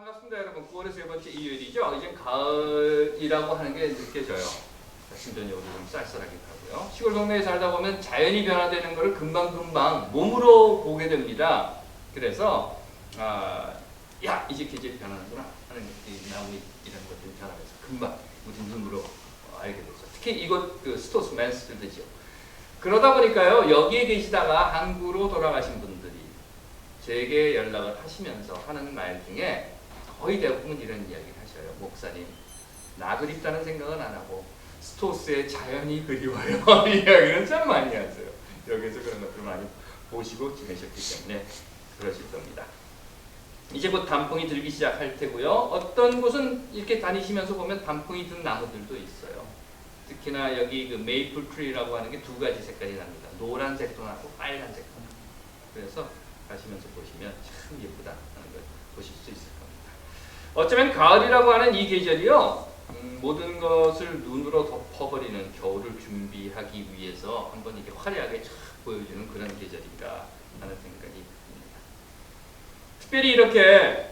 반갑습니다 여러분. 9월의 세 번째 일요일이죠. 이제 가을이라고 하는 게 느껴져요. 신전이 오늘 좀 쌀쌀하게 가고요. 시골 동네에 살다 보면 자연이 변화되는 것을 금방금방 몸으로 보게 됩니다. 그래서 야 이제 계절이 변하는구나 하는 이 나무 이런 것들이 변하면서 금방 우리 눈으로 알게 되죠. 특히 이곳 스토스 맨스필드죠. 그러다 보니까요 여기에 계시다가 한국으로 돌아가신 분들이 제게 연락을 하시면서 하는 말 중에 거의 대부분 이런 이야기를 하셔요. 목사님, 나 그립다는 생각은 안 하고 스토스의 자연이 그리워요. 이 이야기는 참 많이 하세요. 여기서 그런 것들을 많이 보시고 지내셨기 때문에 그러실 겁니다. 이제 곧 단풍이 들기 시작할 테고요. 어떤 곳은 이렇게 다니시면서 보면 단풍이 든 나무들도 있어요. 특히나 여기 그 메이플 트리라고 하는 게 두 가지 색깔이 납니다. 노란색도 나고 빨간색도 나고. 그래서 가시면서 보시면 참 예쁘다 하는 걸 보실 수 있을 겁니다. 어쩌면 가을이라고 하는 이 계절이요 모든 것을 눈으로 덮어버리는 겨울을 준비하기 위해서 한번 이렇게 화려하게 쫙 보여주는 그런 계절인가 하는 생각이 듭니다. 특별히 이렇게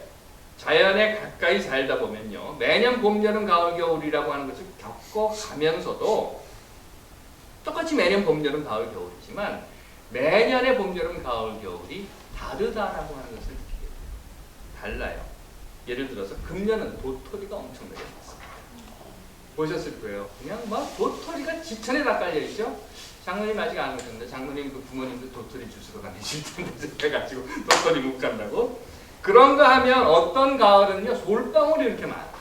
자연에 가까이 살다 보면요 매년 봄, 여름, 가을, 겨울이라고 하는 것을 겪어가면서도 똑같이 매년 봄, 여름, 가을, 겨울이지만 매년의 봄, 여름, 가을, 겨울이 다르다라고 하는 것을 느끼게 돼요. 달라요. 예를 들어서 금년은 도토리가 엄청나게 많습니다. 보셨을 거예요. 그냥 막 도토리가 지천에 다 깔려 있죠. 장모님 아직 안 오셨는데 장모님 그 부모님도 도토리 주스러 다니실 텐데 그래가지고 도토리 못 간다고. 그런가 하면 어떤 가을은요 솔방울이 이렇게 많아요.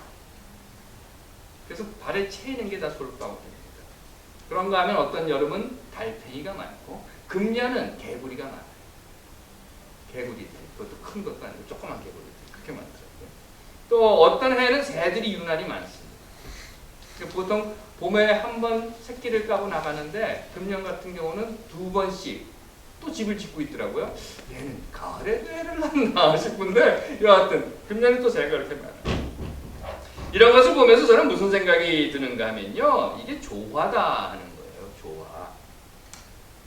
그래서 발에 채이는 게 다 솔방울입니다. 그런가 하면 어떤 여름은 달팽이가 많고 금년은 개구리가 많아요. 개구리들, 그것도 큰 것도 아니고 조그만 개구리들 그렇게 많더라고요. 또 어떤 해에는 새들이 유난히 많습니다. 보통 봄에 한 번 새끼를 까고 나가는데 금년 같은 경우는 두 번씩 또 집을 짓고 있더라고요. 얘는 가을에도 애를 낳나 싶은데 여하튼 금년에 또 새가 이렇게 많아요. 이런 것을 보면서 저는 무슨 생각이 드는가 하면요 이게 조화다 하는 거예요. 조화.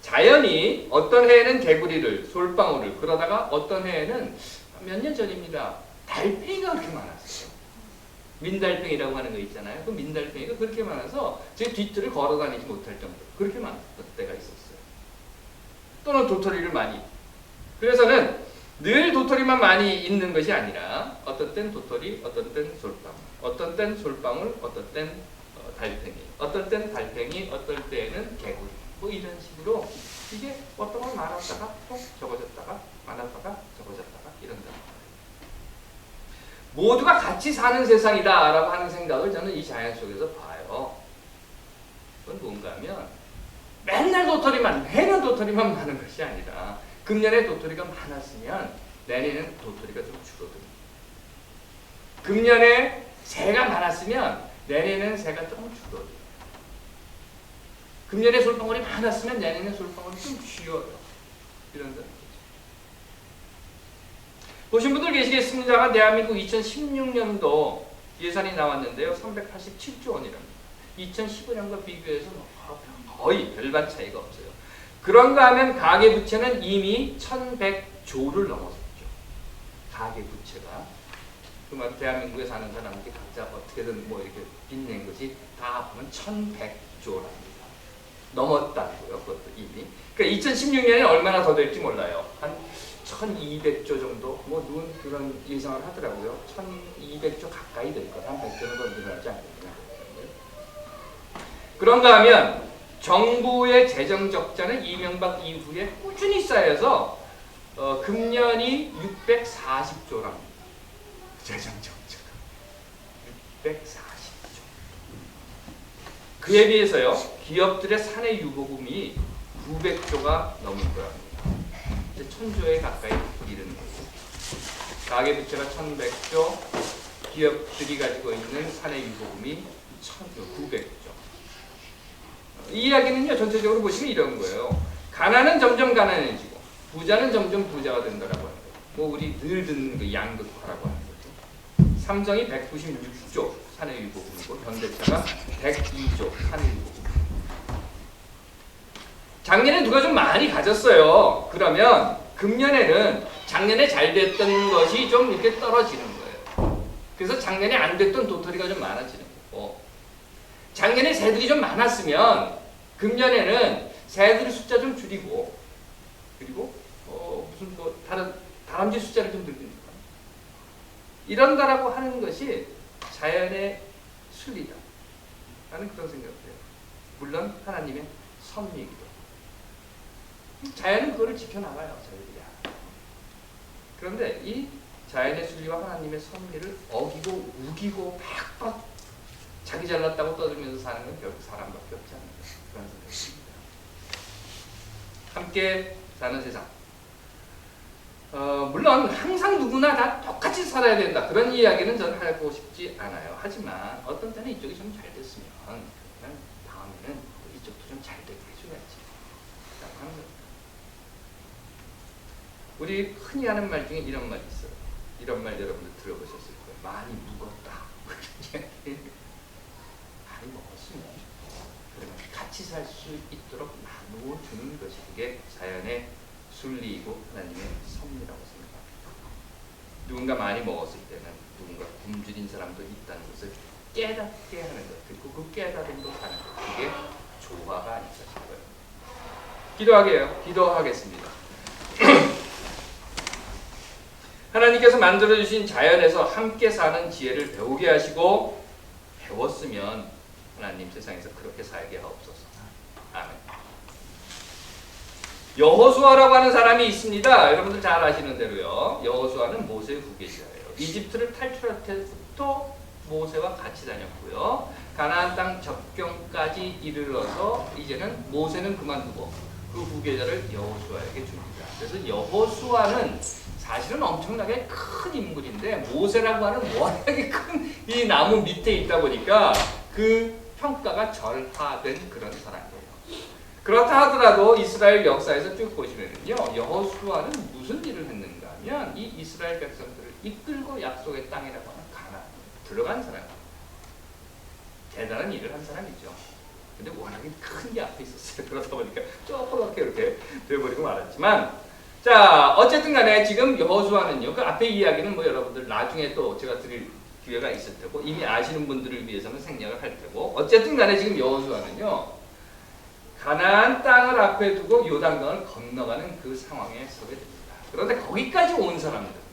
자연이 어떤 해에는 개구리를, 솔방울을 그러다가 어떤 해에는 몇 년 전입니다. 달팽이가 그렇게 많았어요. 민달팽이라고 하는 거 있잖아요. 그 민달팽이가 그렇게 많아서 제 뒷뜰을 걸어 다니지 못할 정도로 그렇게 많았던 때가 있었어요. 또는 도토리를 많이. 그래서는 늘 도토리만 많이 있는 것이 아니라 어떤 땐 도토리, 어떤 땐 솔방울, 어떤 땐 솔방울, 어떤 땐 달팽이, 어떤 땐 달팽이, 어떨 때는 개구리. 뭐 이런 식으로 이게 어떤 걸 많았다가 또 적어졌다가 많았다가 적어졌다가 이런다. 모두가 같이 사는 세상이다라고 하는 생각을 저는 이 자연 속에서 봐요. 그건 뭔가 하면 맨날 도토리만 매년 도토리만 많은 것이 아니라 금년에 도토리가 많았으면 내년에는 도토리가 좀 줄어듭니다. 금년에 새가 많았으면 내년에는 새가 조금 줄어들어요. 금년에 솔방울이 많았으면 내년에 솔방울이 좀 쉬어요. 이런다는 거죠. 보신 분들 계시겠습니다만 대한민국 2016년도 예산이 나왔는데요. 387조 원이랍니다. 2015년과 비교해서 거의 별반 차이가 없어요. 그런가 하면 가계부채는 이미 1100조를 넘었죠. 가계부채가. 그만 대한민국에 사는 사람들이 각자 어떻게든 뭐 이렇게 빚낸 것이 다 하면 1100조랍니다. 넘었다고요. 그것도 이미. 그러니까 2016년에 얼마나 더 될지 몰라요. 한 1200조 정도 뭐 누군 그런 예상을 하더라고요. 1200조 가까이 될 것. 한 100조는 더 늘어나지 않겠냐. 그런가 하면 정부의 재정 적자는 이명박 이후에 꾸준히 쌓여서 금년이 640조랍니다. 재정 적자가 640조. 그에 비해서요 기업들의 사내 유보금이 900조가 넘은 거랍니다. 이제 1000조에 가까이 이르는 거죠. 가계부채가 1100조, 기업들이 가지고 있는 사내 유보금이 900조. 이 이야기는요 전체적으로 보시면 이런 거예요. 가난은 점점 가난해지고 부자는 점점 부자가 된다라고 하는 거예요. 뭐 우리 늘 듣는 그 양극화라고 하는 거죠. 삼성이 196조 사내 유보금이고 현대차가 102조 사내 유보금. 작년에 누가 좀 많이 가졌어요. 그러면 금년에는 작년에 잘 됐던 것이 좀 이렇게 떨어지는 거예요. 그래서 작년에 안 됐던 도토리가 좀 많아지는 거고, 작년에 새들이 좀 많았으면 금년에는 새들 숫자 좀 줄이고, 그리고 무슨 뭐 다람쥐 숫자를 좀 늘리는 거, 이런다라고 하는 것이 자연의 순리다 라는 그런 생각을 해요. 물론 하나님의 섭리이기도 하고, 자연은 그거를 지켜나가요, 저희들이야. 그런데 이 자연의 순리와 하나님의 섭리를 어기고 우기고 팍팍 자기 잘났다고 떠들면서 사는 건 결국 사람밖에 없지 않나, 그런 생각이 듭니다. 함께 사는 세상, 물론 항상 누구나 다 똑같이 살아야 된다, 그런 이야기는 저는 하고 싶지 않아요. 하지만 어떤 때는 이쪽이 좀 잘 됐으면 다음에는 이쪽도 좀 잘 되게 해줘야지 라고 하는 겁니다. 우리 흔히 하는 말 중에 이런 말이 있어요. 이런 말 여러분들 들어보셨을 거예요. 많이 묵었다. 많이 먹었으면 그러면 같이 살 수 있도록 나누어 주는 것이, 그게 자연의 순리이고 하나님의 섭리라고 생각합니다. 누군가 많이 먹었을 때는 누군가 굶주린 사람도 있다는 것을 깨닫게 하는 것, 그리고 그 깨달음으로 사는 것, 그게 조화가 아닐까 싶어요. 기도하겠습니다. 하나님께서 만들어주신 자연에서 함께 사는 지혜를 배우게 하시고, 배웠으면 하나님 세상에서 그렇게 살게 하옵소서. 아멘. 여호수아라고 하는 사람이 있습니다. 여러분들 잘 아시는 대로요. 여호수아는 모세의 후계자예요. 이집트를 탈출할 때부터 모세와 같이 다녔고요. 가나안 땅 접경까지 이르러서 이제는 모세는 그만두고 그 후계자를 여호수아에게 줍니다. 그래서 여호수아는 사실은 엄청나게 큰 인물인데, 모세라고 하는 워낙에 큰 이 나무 밑에 있다 보니까 그 평가가 절하된 그런 사람이에요. 그렇다 하더라도 이스라엘 역사에서 쭉 보시면요, 여호수아는 무슨 일을 했는가 하면 이 이스라엘 백성들을 이끌고 약속의 땅이라고 하는 가나안에 들어간 사람이에요. 대단한 일을 한 사람이죠. 근데 워낙에 큰 게 앞에 있었어요. 그러다 보니까 조그맣게 이렇게 돼버리고 말았지만, 자, 어쨌든 간에 지금 여호수아는요, 그 앞에 이야기는 뭐 여러분들 나중에 또 제가 드릴 기회가 있을 테고, 이미 아시는 분들을 위해서는 생략을 할 테고, 어쨌든 간에 지금 여호수아는요, 가나안 땅을 앞에 두고 요단강을 건너가는 그 상황에 서게 됩니다. 그런데 거기까지 온 사람들은요,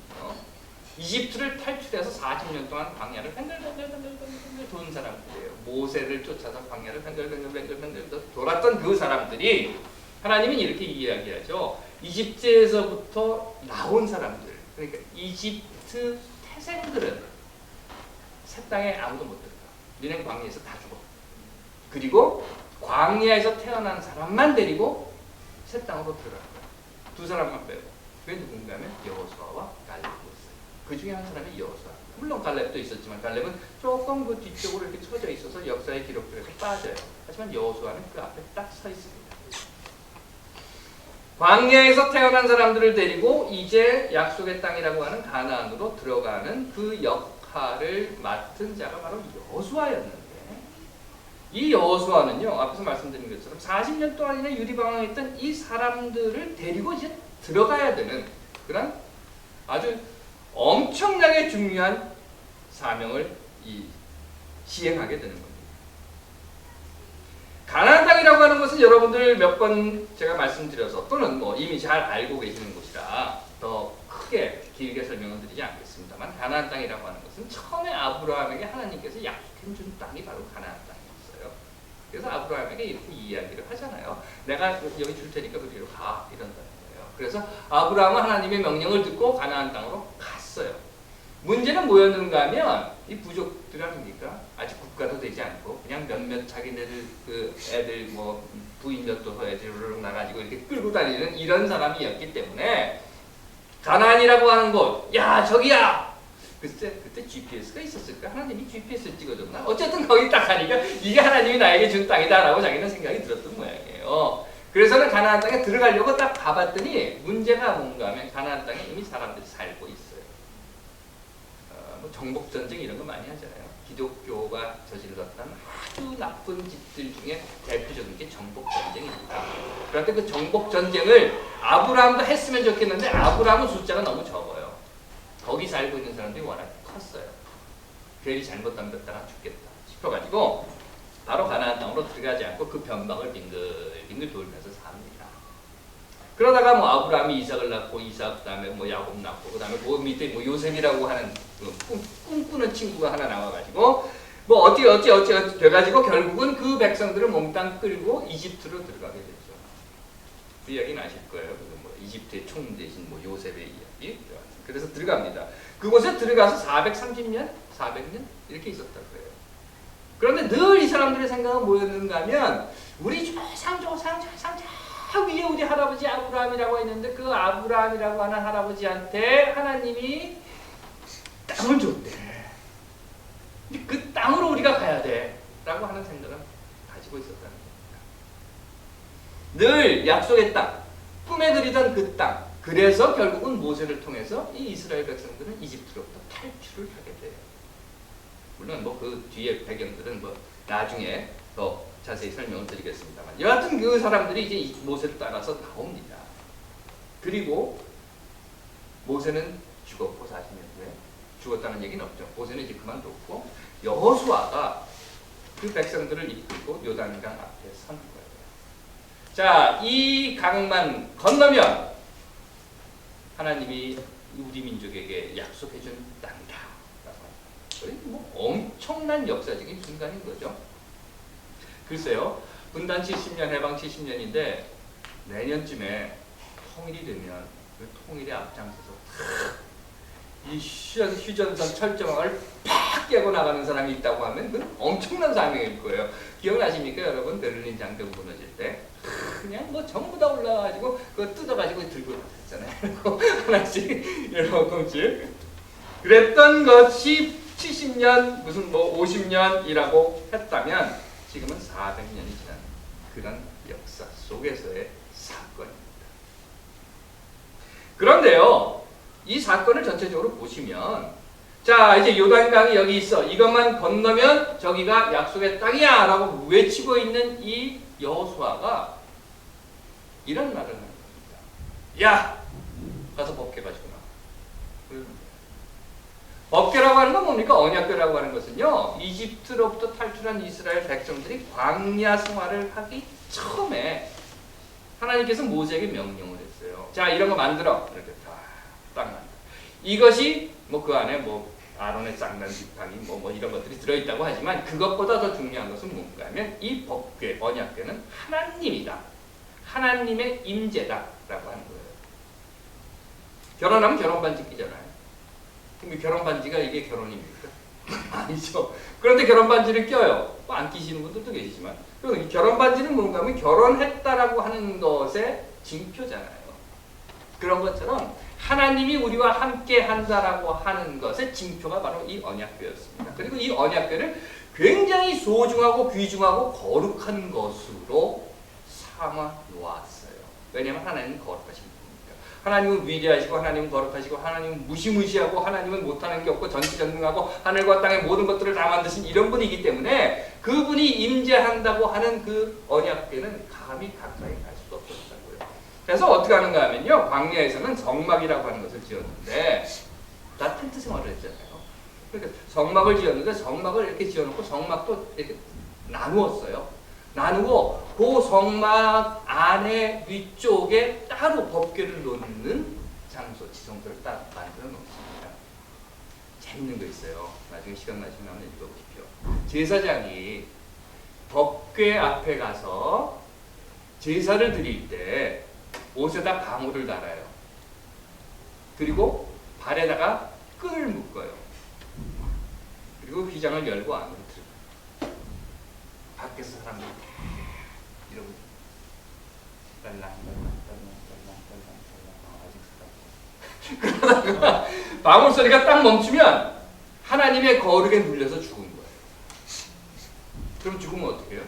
이집트를 탈출해서 40년 동안 광야를 뱅글뱅글 도는 사람들이에요. 모세를 쫓아서 광야를 뱅글뱅글 돌았던 그 사람들이, 하나님은 이렇게 이야기하죠. 이집트에서부터 나온 사람들, 그러니까 이집트 태생들은 새 땅에 아무도 못 들어가. 너네 광야에서 다 죽어. 그리고 광야에서 태어난 사람만 데리고 새 땅으로 들어간 거야. 두 사람만 빼고. 그게 누군가 하면 여호수아와 갈렙이었어요. 그 중에 한 사람이 여호수아. 물론 갈렙도 있었지만 갈렙은 조금 그 뒤쪽으로 이렇게 쳐져 있어서 역사의 기록들에서 빠져요. 하지만 여호수아는 그 앞에 딱 서 있습니다. 광야에서 태어난 사람들을 데리고 이제 약속의 땅이라고 하는 가나안으로 들어가는 그 역할을 맡은 자가 바로 여호수아였는데, 이 여호수아는요, 앞에서 말씀드린 것처럼 40년 동안이나 유리방황했던 이 사람들을 데리고 이제 들어가야 되는 그런 아주 엄청나게 중요한 사명을 시행하게 되는 겁니다. 가나안 땅이라고 하는 것은 여러분들 몇 번 제가 말씀드려서, 또는 뭐 이미 잘 알고 계시는 곳이라 더 크게 길게 설명을 드리지 않겠습니다만, 가나안 땅이라고 하는 것은 처음에 아브라함에게 하나님께서 약속해 준 땅이 바로 가나안 땅이었어요. 그래서 아브라함에게 이렇게 이야기를 하잖아요. 내가 여기 줄 테니까 그리로 가, 이런다는 거예요. 그래서 아브라함은 하나님의 명령을 듣고 가나안 땅으로 갔어요. 문제는 뭐였는가 하면, 이 부족들 아닙니까? 아직 국가도 되지 않고 그냥 몇몇 자기네들 그 애들 뭐 부인 몇 도서 애들을 나가지고 이렇게 끌고 다니는 이런 사람이었기 때문에, 가나안이라고 하는 곳, 야 저기야! 그때 GPS가 있었을까? 하나님이 GPS를 찍어줬나? 어쨌든 거기 딱 가니까 이게 하나님이 나에게 준 땅이다라고 자기는 생각이 들었던 모양이에요. 그래서는 가나안 땅에 들어가려고 딱 가봤더니 문제가 뭔가 하면, 가나안 땅에 이미 사람들이 살고 있어요. 뭐 정복전쟁 이런 거 많이 하잖아요. 기독교가 저질렀던 아주 나쁜 짓들 중에 대표적인 게 정복전쟁입니다. 그런데 그 정복전쟁을 아브라함도 했으면 좋겠는데, 아브라함은 숫자가 너무 적어요. 거기 살고 있는 사람들이 워낙 컸어요. 괜히 잘못 덤볐다가 죽겠다 싶어가지고 바로 가나안 땅으로 들어가지 않고 그 변방을 빙글빙글 돌면서 삽니다. 그러다가 뭐 아브라함이 이삭을 낳고 이삭 그다음에 뭐 야곱 낳고 그다음에 그 밑에 뭐 요셉이라고 하는 그 꿈꾸는 친구가 하나 나와가지고 뭐 어찌 돼가지고 결국은 그 백성들을 몽땅 끌고 이집트로 들어가게 됐죠. 그 이야기는 아실 거예요. 뭐 이집트의 총 대신 뭐 요셉의 이야기. 그래서 들어갑니다. 그곳에 들어가서 430년, 400년 이렇게 있었다고 해요. 그런데 늘 이 사람들의 생각은 뭐였는가 하면 우리 조상 위에 우리 할아버지 아브라함이라고 했는데 그 아브라함이라고 하는 할아버지한테 하나님이 땅을 줬대. 근데 그 땅으로 우리가 가야 돼 라고 하는 생각을 가지고 있었다는 겁니다. 늘 약속의 땅, 꿈에 그리던 그 땅. 그래서 결국은 모세를 통해서 이 이스라엘 백성들은 이집트로부터 탈출을 하게 돼요. 물론 뭐 그 뒤에 배경들은 뭐 나중에 더 자세히 설명을 드리겠습니다만 여하튼 그 사람들이 이제 모세를 따라서 나옵니다. 그리고 모세는 죽었고 40년 후에 죽었다는 얘기는 없죠. 모세는 이제 그만뒀고 여호수아가 그 백성들을 이끌고 요단강 앞에 선 거예요. 자, 이 강만 건너면 하나님이 우리 민족에게 약속해준 땅이다. 뭐 엄청난 역사적인 순간인 거죠. 글쎄요, 분단 70년, 해방 70년인데 내년쯤에 통일이 되면 그 통일에 앞장서서 이 휴전선 철조망을 팍 깨고 나가는 사람이 있다고 하면 그건 엄청난 사명일 거예요. 기억나십니까, 여러분? 베를린 장벽 무너질 때 그냥 뭐 전부 다 올라가지고 그거 뜯어가지고 들고 나갔잖아요. 하나씩 조금씩. 그랬던 것이 70년 무슨 뭐 50년이라고 했다면 지금은 400년이 지난 그런 역사 속에서의 사건입니다. 그런데요, 이 사건을 전체적으로 보시면 자, 이제 요단강이 여기 있어. 이것만 건너면 저기가 약속의 땅이야 라고 외치고 있는 이 여호수아가 이런 말을 하는 겁니다. 야! 가서 법궤 가지고 나와. 법궤라고 하는 건 뭡니까? 언약궤라고 하는 것은요, 이집트로부터 탈출한 이스라엘 백성들이 광야 생활을 하기 처음에 하나님께서 모세에게 명령을 했어요. 자, 이런 거 만들어. 이렇게 딱 만들어. 이것이 뭐 그 안에 뭐 아론의 쌍난 지팡이 뭐 이런 것들이 들어있다고 하지만 그것보다 더 중요한 것은 뭔가 하면 이 법궤, 언약궤는 하나님이다. 하나님의 임재다 라고 하는 거예요. 결혼하면 결혼반지 끼잖아요. 그럼 결혼반지가 이게 결혼입니까? 아니죠. 그런데 결혼반지를 껴요. 뭐 안 끼시는 분들도 계시지만 그럼 결혼반지는 뭔가 하면 결혼했다라고 하는 것의 징표잖아요. 그런 것처럼 하나님이 우리와 함께 한다라고 하는 것의 징표가 바로 이 언약궤였습니다. 그리고 이 언약궤를 굉장히 소중하고 귀중하고 거룩한 것으로 삼아 놓았어요. 왜냐하면 하나님은 거룩하신 분이니까. 하나님은 위대하시고 하나님은 거룩하시고 하나님은 무시무시하고 하나님은 못하는 게 없고 전지전능하고 하늘과 땅의 모든 것들을 다 만드신 이런 분이기 때문에 그분이 임재한다고 하는 그 언약궤는 감히 가까이 갈 수 없었다고요. 그래서 어떻게 하는가 하면요, 광야에서는 성막이라고 하는 것을 지었는데 다 텐트 생활을 했잖아요. 그러니까 성막을 지었는데 성막을 이렇게 지어놓고 성막도 이렇게 나누었어요. 나누고 그 성막 안에 위쪽에 따로 법궤를 놓는 장소, 지성소를 딱 만들어 놓습니다. 재밌는 거 있어요. 나중에 시간 나시면 한번 읽어보십시오. 제사장이 법궤 앞에 가서 제사를 드릴 때 옷에다 방울을 달아요. 그리고 발에다가 끈을 묶어요. 그리고 휘장을 열고 안으로 들어가요. 밖에서 사람들이 이러고 그러다가 방울 소리가 딱 멈추면 하나님의 거룩에 눌려서 죽은 거예요. 그럼 죽으면 어떻게 해요?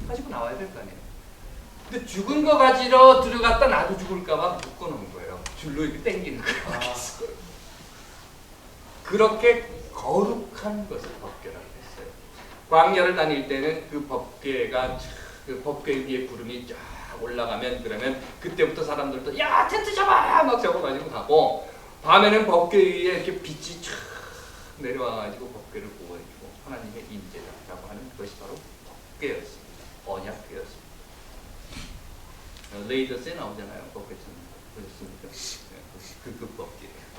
가지고 나와야 될 거 아니에요. 근데 죽은 거 가지러 들어갔다 나도 죽을까봐 묶어놓은 거예요. 줄로 이렇게 당기는 거예요. 그렇게 거룩한 것을 법궤라고 했어요. 광야를 다닐 때는 그 법궤가 그 법궤 위에 구름이 쫙 올라가면 그러면 그때부터 사람들도 야 텐트 잡아 막 잡아가지고 가고 밤에는 법궤 위에 이렇게 빛이 쫙 내려와가지고 법궤를 보호해주고 하나님의 임재다라고 하는 것이 바로 법궤였습니다. 언약궤였습니다. 레이더스에 나오잖아요. 법궤처럼 보셨습니까? 그 법궤예요.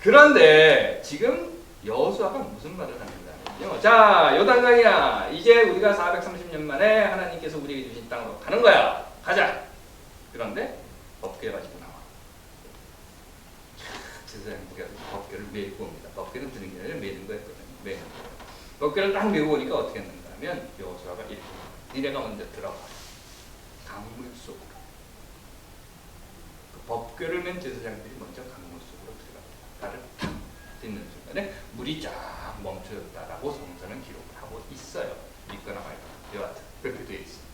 그런데 지금 여호수아가 무슨 말을 하는가요? 자, 요단강이야. 이제 우리가 430년 만에 하나님께서 우리에게 주신 땅으로 가는 거야. 가자. 그런데 법궤 가지고 나와. 제사장들이 법궤를 메고 옵니다. 법궤는 드는 게 아니라 메는 거였거든요. 메는 거예요. 법궤를 딱 메고 오니까 어떻게 했는가 하면 여호수아가 이렇게 니네가 먼저 들어가. 강물 속으로. 그 법궤를 맨 제사장들이 먼저 강물 속으로 들어갑니다. 발을 탁 딛는 순간에 물이 쫙 멈춰졌다라고 성서는 기록을 하고 있어요. 있거나 말거나. 여하튼 그렇게 되어 있습니다.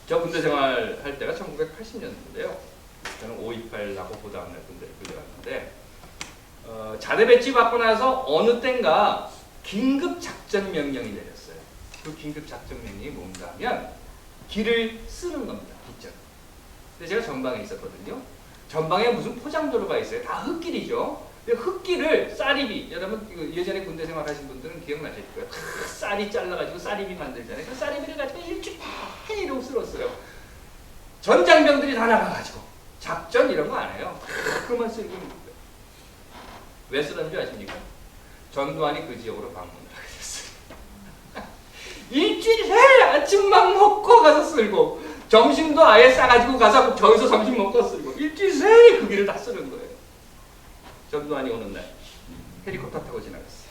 저 군대 생활 할 때가 1980년도인데요. 저는 5.28 그 다음날 군대를 끌려갔는데 자대 배치 받고 나서 어느 땐가 긴급 작전 명령이 내렸어요. 그 긴급 작전 명령이 뭔가 하면 길을 쓰는 겁니다. 뒷전. 근데 제가 전방에 있었거든요. 전방에 무슨 포장도로가 있어요. 다 흙길이죠. 근데 흙길을 쌀입이, 여러분 예전에 군대 생활하신 분들은 기억나실 거예요. 쌀이 잘라가지고 쌀입이 만들잖아요. 그 쌀입이를 가지고 일주일 이러고 쓸었어요. 전 장병들이 다 나가가지고 작전 이런 거 안 해요. 그만 쓸고 있는 거예요. 왜 쓰는지 아십니까? 전두환이 그 지역으로 방문을 하게 됐어요. 일주일에 아침만 먹고 가서 쓸고 점심도 아예 싸가지고 가서 저기서 점심 먹고 쓸고 일주일 내내 그 길을 다 쓰는 거예요. 전두환이 오는 날 헬리콥터 타고 지나갔어요.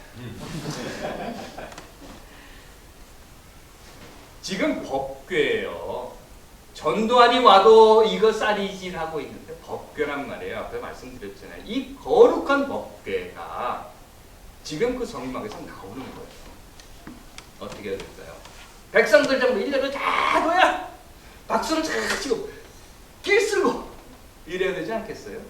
지금 법궤예요. 전두환이 와도 이거 쌀이질하고 있는데 법궤란 말이에요. 앞에 말씀드렸잖아요. 이 거룩한 법궤가 지금 그 성막에서 나오는 거예요. 어떻게 해야 될까요? 백성들 전부 일렬로 다 모여 박수를 쫙 치고 길 쓸고 이래야 되지 않겠어요?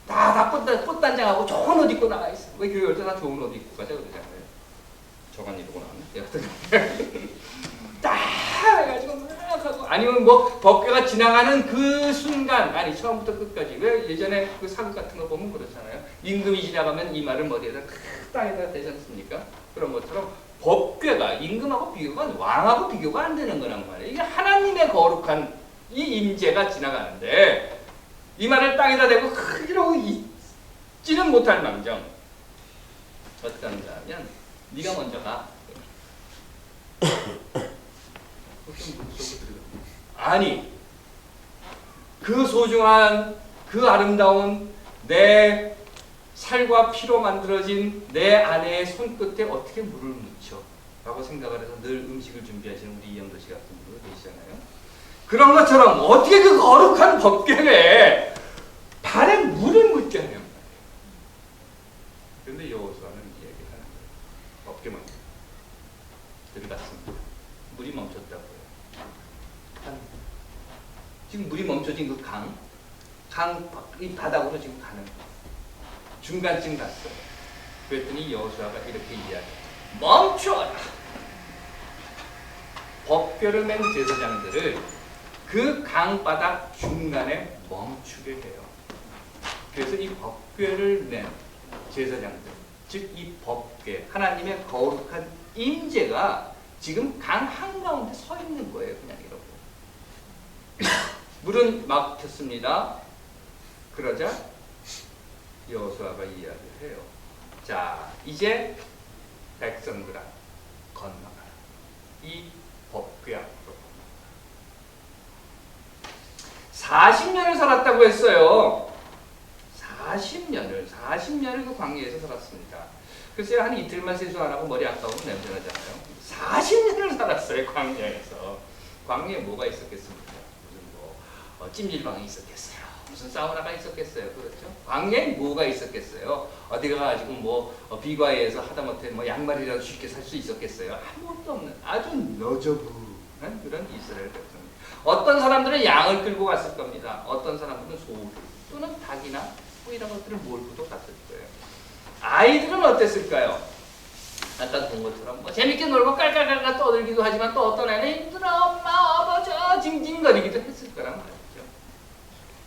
다 꽃단장하고 좋은 옷 입고 나가 있어. 왜 교회 올 때 다 좋은 옷 입고 가자 그러잖아요. 저만 이러고 나왔네. 딱 해가지고 막 하고 아니면 뭐 법궤가 지나가는 그 순간 아니 처음부터 끝까지 왜 예전에 그 사극 같은 거 보면 그렇잖아요. 임금이 지나가면 이 말을 머리에다 땅에다 대지 않습니까? 그런 것처럼 법궤가 임금하고 비교가 왕하고 비교가 안 되는 거란 말이에요. 이게 하나님의 거룩한 이 임재가 지나가는데 이 말을 땅에다 대고 이러고 있지는 못할 망정 어떻게 하는가 하면 네가 먼저 가. 아니 그 소중한 그 아름다운 내 살과 피로 만들어진 내 아내의 손끝에 어떻게 물을 묻혀? 라고 생각을 해서 늘 음식을 준비하시는 우리 이영도 씨 같은 분들 계시잖아요. 그런 것처럼 어떻게 그 거룩한 법궤에 발에 물을 묻게 하냐 말이에요. 그런데 여호수아는 이야기를 하는 거예요. 법궤만 들어갔습니다. 물이 멈췄다고요. 지금 물이 멈춰진 그 이 바닥으로 지금 가는 거예요. 중간쯤 갔어요. 그랬더니 여호수아가 이렇게 이야기해요. 멈춰라! 법궤를 맨 제사장들을 그 강바닥 중간에 멈추게 해요. 그래서 이 법궤를 맨 제사장들, 즉 이 법궤, 하나님의 거룩한 임재가 지금 강 한가운데 서 있는 거예요. 그냥 이러고. 물은 막혔습니다. 그러자 여호수아가 이야기를 해요. 자, 이제 백성들아 건너가라. 이 법궤 앞으로 건너가라. 40년을 살았다고 했어요. 40년을 그 광야에서 살았습니다. 글쎄요, 한 이틀만 세수 안 하고 머리 안 감으면 냄새 나잖아요. 40년을 살았어요, 광야에서. 광야에 뭐가 있었겠습니까? 무슨 찜질방이 있었겠어요. 무슨 사우나가 있었겠어요. 그렇죠? 광야에 뭐가 있었겠어요. 어디 가가지고 비과에서 하다못해 양말이라도 쉽게 살 수 있었겠어요. 아무것도 없는 아주 너저분한 그런 이스라엘 백성입니다. 어떤 사람들은 양을 끌고 갔을 겁니다. 어떤 사람들은 소를 또는 닭이나 이런 것들을 몰고도 갔을 거예요. 아이들은 어땠을까요? 아까 본 것처럼 재밌게 놀고 깔깔깔깔 떠들기도 하지만 또 어떤 애는 힘들어 엄마 아버지 징징거리기도 했을 거란 말이죠.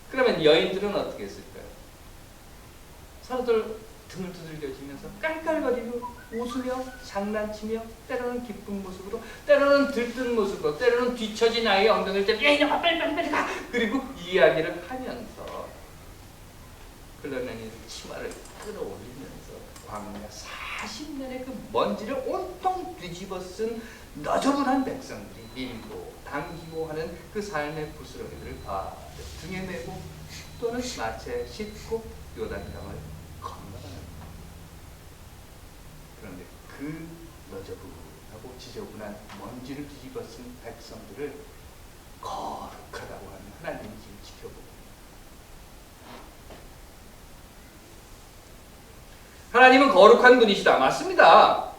그러면 여인들은 어떻게 했을까요? 하루들 등을 두들겨주면서 깔깔거리고 웃으며 장난치며 때로는 기쁜 모습으로 때로는 들뜬 모습으로 때로는 뒤처진 아이의 엉덩이를 때려 야 이놈아 빨리 가 그리고 이야기를 하면서 흘러내리는 치마를 끌어올리면서 광야 40년의 그 먼지를 온통 뒤집어 쓴 너저분한 백성들이 밀고 당기고 하는 그 삶의 부스러기를 등에 메고 또는 마차에 싣고 요단강을 건너가는 그런데 그 너저분하고 지저분한 먼지를 뒤집어 쓴 백성들을 거룩하다고 하는 하나님이 지금 지켜보고 하나님은 거룩한 분이시다. 맞습니다.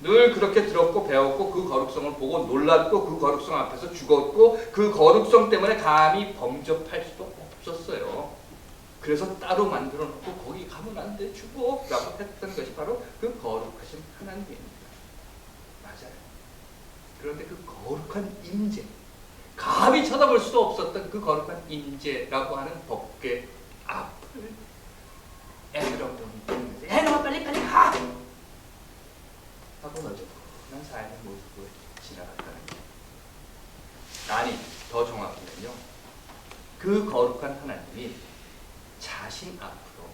늘 그렇게 들었고 배웠고 그 거룩성을 보고 놀랐고 그 거룩성 앞에서 죽었고 그 거룩성 때문에 감히 범접할 수도 없었어요. 그래서 따로 만들어 놓고 거기 가면 안 돼 죽어 라고 했던 것이 바로 그 거룩하신 하나님입니다. 맞아요. 그런데 그 거룩한 임재, 감히 쳐다볼 수도 없었던 그 거룩한 임재라고 하는 법궤 앞을 애들어보니 애들아 빨리 가! 하고 너죠. 난 삶의 모습을 지나갔다는 거예요. 아니, 더 정확히는요. 그 거룩한 하나님이 자신 앞으로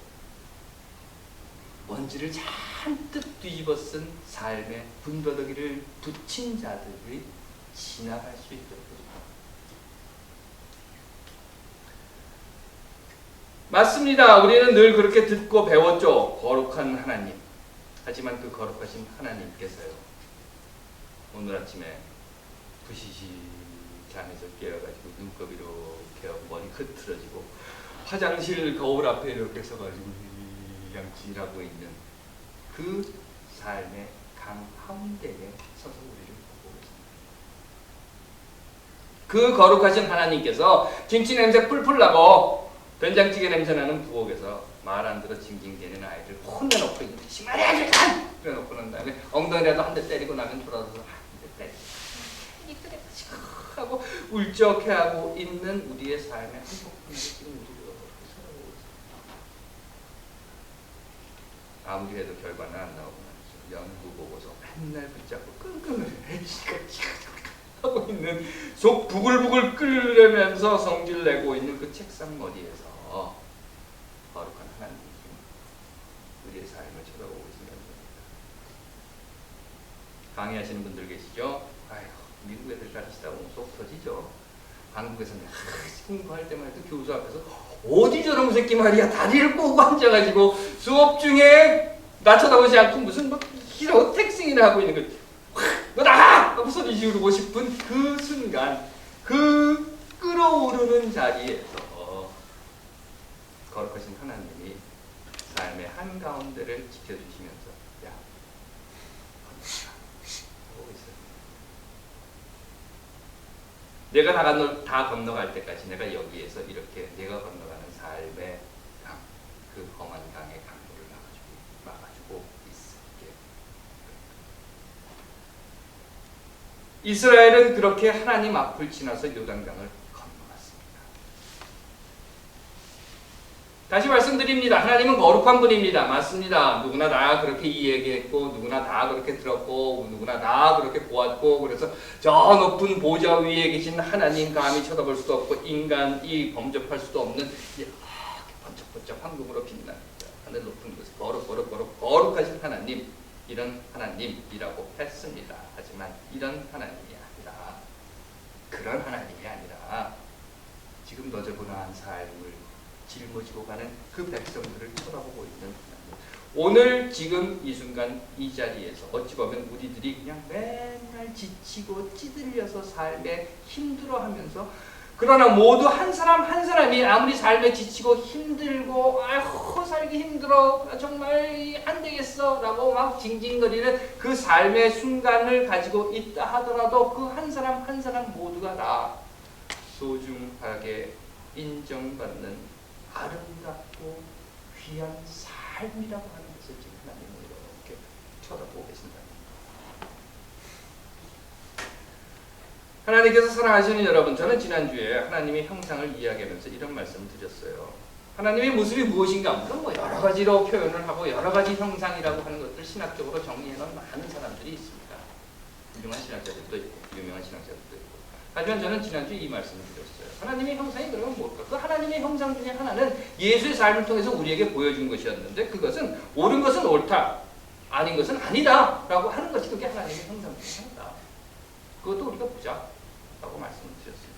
먼지를 잔뜩 뒤집어 쓴 삶의 군더더기를 붙인 자들이 지나갈 수 있도록 맞습니다. 우리는 늘 그렇게 듣고 배웠죠. 거룩한 하나님. 하지만 그 거룩하신 하나님께서요. 오늘 아침에 부시시 잠에서 깨어가지고 눈곱이 이렇게 하고 머리 흐트러지고 화장실 거울 앞에 이렇게 서가지고 양치하고 있는 그 삶의 강한데에 서서 우리를 보고 있습니다. 그 거룩하신 하나님께서 김치 냄새 풀풀 나고 된장찌개 냄새나는 부엌에서 말 안 들어 징징대는 아이를 혼내놓고 있는데 심하게 하지 간! 그래놓고 난 다음에 엉덩이라도 한 대 때리고 나면 돌아서서 한 대 때리고 이쁘게 하고 울적해하고 있는 우리의 삶의 한 폭분을 지금 우리가 살아보고 있습니다. 아무리 해도 결과는 안 나오고 말이죠. 연구 보고서 맨날 붙잡고 끙끙을 하고 있는 속 부글부글 끓으면서 성질 내고 있는 그 책상 머리에서 거룩한 하나님이 우리의 삶을 쳐다보고 있습니다. 강의하시는 분들 계시죠? 아휴, 미국 애들 가르치다 보면 속 터지죠. 한국에서는 공부할 때만 해도 교수 앞에서 어디 저런 새끼 말이야 다리를 꼬고 앉아가지고 수업 중에 나 쳐다보지 않고 무슨 막 이런 텍싱이나 하고 있는 거지. 너 나가! 하고 소리 지르고 싶은 그 순간 그 끓어오르는 자리에서 거룩하신 하나님이 삶의 한가운데를 지켜주시면서 야, 하고 있어요. 내가 다 건너갈 때까지 내가 여기에서 이렇게 내가 건너가는 삶의 강, 그 험한 강의 강물을 막아주고 있을게. 이스라엘은 그렇게 하나님 앞을 지나서 요단강을 건너갔습니다. 다시 말씀드립니다. 하나님은 거룩한 분입니다. 맞습니다. 누구나 다 그렇게 이야기했고 누구나 다 그렇게 들었고 누구나 다 그렇게 보았고 그래서 저 높은 보좌 위에 계신 하나님 감히 쳐다볼 수도 없고 인간이 범접할 수도 없는 이렇게 번쩍번쩍 황금으로 빛납니다. 하늘 높은 곳에 거룩하신 하나님 이런 하나님이라고 했습니다. 하지만 이런 하나님이 아니라 그런 하나님이 아니라 지금 너저분한 삶을 짊어지고 가는 그 백성들을 쳐다보고 있는 하나님. 오늘 지금 이 순간 이 자리에서 어찌 보면 우리들이 그냥 맨날 지치고 찌들려서 삶에 힘들어하면서 그러나 모두 한 사람 한 사람이 아무리 삶에 지치고 힘들고 아휴 살기 힘들어 정말 안 되겠어 라고 막 징징거리는 그 삶의 순간을 가지고 있다 하더라도 그 한 사람 한 사람 모두가 다 소중하게 인정받는 아름답고 귀한 삶이라고 하는 것을 지금 하나님은 이렇게 쳐다보고 계신다. 하나님께서 사랑하시는 여러분, 저는 지난주에 하나님의 형상을 이야기하면서 이런 말씀을 드렸어요. 하나님의 모습이 무엇인가? 물론 뭐 여러 가지로 표현을 하고 여러 가지 형상이라고 하는 것들 신학적으로 정리해놓은 많은 사람들이 있습니다. 훌륭한 신학자들도 있고 유명한 신학자들도 있고. 하지만 저는 지난주에 이 말씀을 드렸어요. 하나님의 형상이 그러면 뭘까? 그 하나님의 형상 중에 하나는 예수의 삶을 통해서 우리에게 보여준 것이었는데 그것은 옳은 것은 옳다, 아닌 것은 아니다 라고 하는 것이 그게 하나님의 형상 중에 하나다. 그것도 우리가 보자 라고 말씀을 드렸습니다.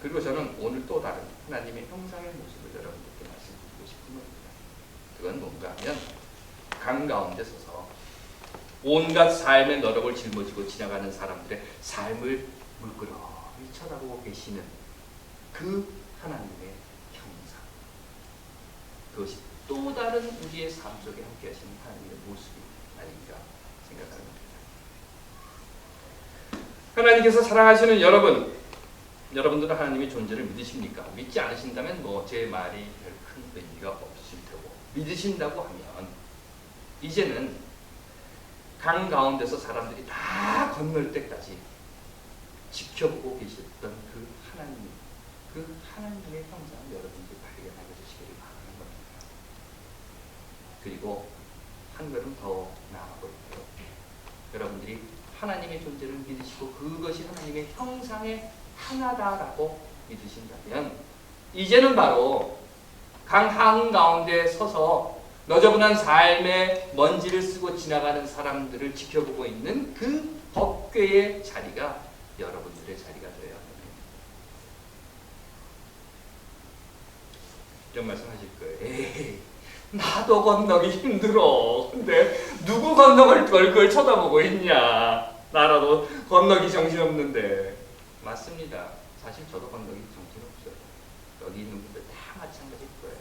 그리고 저는 오늘 또 다른 하나님의 형상의 모습을 여러분들께 말씀드리고 싶은 겁니다. 그건 뭔가 하면 강 가운데 서서 온갖 삶의 너럭을 짊어지고 지나가는 사람들의 삶을 물끄러미 쳐다보고 계시는 그 하나님의 형상. 그것이 또 다른 우리의 삶 속에 함께 하시는 하나님의 모습이 아닌가 생각합니다. 하나님께서 사랑하시는 여러분들은 하나님의 존재를 믿으십니까? 믿지 않으신다면 뭐 제 말이 별 큰 의미가 없으실 테고, 믿으신다고 하면 이제는 강 가운데서 사람들이 다 건널 때까지 지켜보고 계셨던 그 하나님의 형상을 여러분들이 발견하게 되시기를 바라는 겁니다. 그리고 한 걸음 더 나아볼까요? 여러분들이 하나님의 존재를 믿으시고 그것이 하나님의 형상의 하나다라고 믿으신다면 이제는 바로 강 한가운데 서서 너저분한 삶의 먼지를 쓰고 지나가는 사람들을 지켜보고 있는 그 법궤의 자리가 여러분들의 자리가 되어야 합니다. 이런 말씀 하실 거예요. 에이, 나도 건너기 힘들어. 근데 누구 건너갈 걸 그걸 쳐다보고 있냐. 나라도 건너기 정신없는데. 맞습니다. 사실 저도 건너기 정신없어요. 여기 있는 분들 다 마찬가지일 거예요.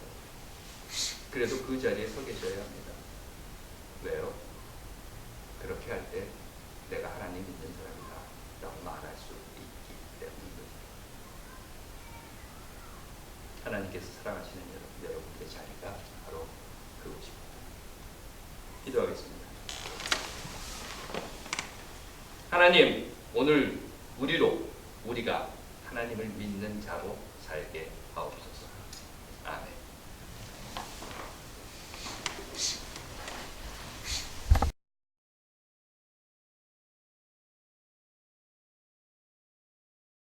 그래도 그 자리에 서 계셔야 합니다. 왜요? 그렇게 할 때 내가 하나님 믿는 사람이다 라고 말할 수 있기 때문입니다. 하나님께서 사랑하시는 여러분들의 자리가 바로 그곳입니다. 기도하겠습니다. 하나님, 오늘 우리가 하나님을 믿는 자로 살게